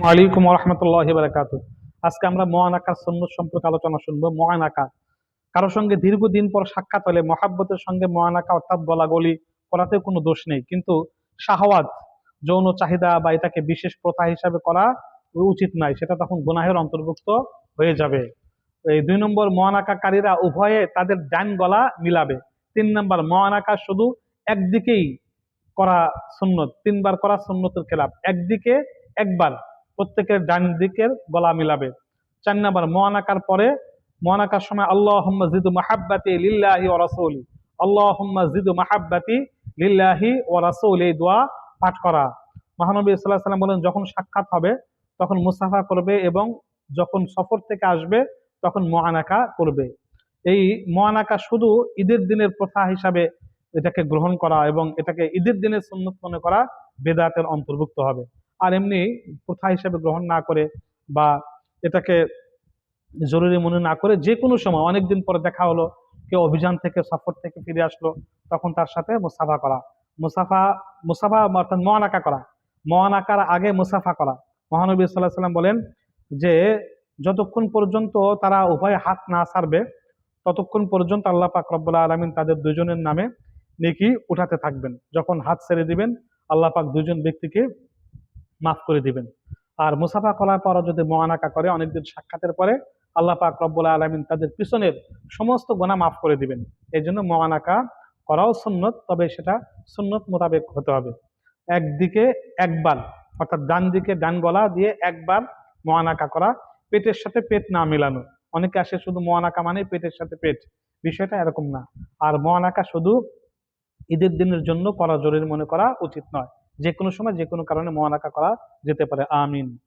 ওয়ালাইকুম রহমতুল্লাহি বারাকাতু। আজকে আমরা মুআনাকার সুন্নত সম্পর্কে আলোচনা শুনবো। মুআনাকা কারোর সঙ্গে দীর্ঘদিন পর সাক্ষাৎ হলে মহাব্বতের সঙ্গে মুআনাকা অর্থাৎ গলাগলি করাতে কোনো দোষ নেই, কিন্তু শাহওয়াত যৌন চাহিদা বা এটাকে বিশেষ প্রথা হিসাবে করা উচিত নয়, সেটা তখন গুনাহের অন্তর্ভুক্ত হয়ে যাবে। এই 2 নম্বর, মুআনাকাকারীরা উভয়ে তাদের ডান গলা মিলাবে। 3 নম্বর, মুআনাকা শুধু একদিকেই করা সুন্নত, 3 বার করা সুন্নতের খেলাফ। একদিকে একবার প্রত্যেকের ডান দিকের গলা মিলাবে। 4 নম্বর, মুআনাকার পরে মুআনাকার সময় আল্লাহুম্মা জিদু মাহাব্বাতি লিল্লাহি ওয়া রাসূলি, আল্লাহুম্মা জিদু মাহাব্বাতি লিল্লাহি ওয়া রাসূলি, এই দোয়া পাঠ করা। মহানবী সাল্লাল্লাহু আলাইহি ওয়াসাল্লাম বলেন, যখন সাক্ষাৎ হবে তখন মুসাফা করবে এবং যখন সফর থেকে আসবে তখন মুআনাকা করবে। এই মুআনাকা শুধু ঈদের দিনের প্রথা হিসাবে এটাকে গ্রহণ করা এবং এটাকে ঈদের দিনের সুন্নত মনে করা বেদাতের অন্তর্ভুক্ত হবে। আর এমনি প্রথা হিসাবে গ্রহণ না করে বা এটাকে জরুরি মনে না করে যে কোনো সময় অনেকদিন পরে দেখা হলো, কেউ অভিযান থেকে সফর থেকে ফিরে আসলো, তখন তার সাথে মুসাফা করা। মুসাফা মুসাফা অর্থাৎ মুআনাকা করা, মুআনাকার আগে মুসাফা করা। মহানবী সাল্লাল্লাহু আলাইহি ওয়াসাল্লাম বলেন যে যতক্ষণ পর্যন্ত তারা উভয় হাত না ছাড়বে ততক্ষণ পর্যন্ত আল্লাহ পাক রব্বুল আলামিন তাদের দুজনের নামে নেকি উঠাতে থাকবেন। যখন হাত ছেড়ে দিবেন আল্লাহ পাক দুজন ব্যক্তিকে মাফ করে দিবেন। আর মুসাফা করার পর যদি মুআনাকা করে অনেকদিন সাক্ষাতের পরে আল্লাহ পাক রব্বুল আলামিন তাদের পিছনের সমস্ত গুনাহ মাফ করে দিবেন। এই জন্য মুআনাকা করাও সুন্নত, তবে সেটা সুন্নত মোতাবেক হতে হবে। একদিকে একবার অর্থাৎ ডান দিকে ডান গলা দিয়ে একবার মুআনাকা করা, পেটের সাথে পেট না মেলানো। অনেকে আসে শুধু মুআনাকা মানে পেটের সাথে পেট, বিষয়টা এরকম না। আর মুআনাকা শুধু ঈদের দিনের জন্য করা জরুরি মনে করা উচিত নয়, যে কোনো সময় যে কোনো কারণে মুআনাকা করা যেতে পারে। আমিন।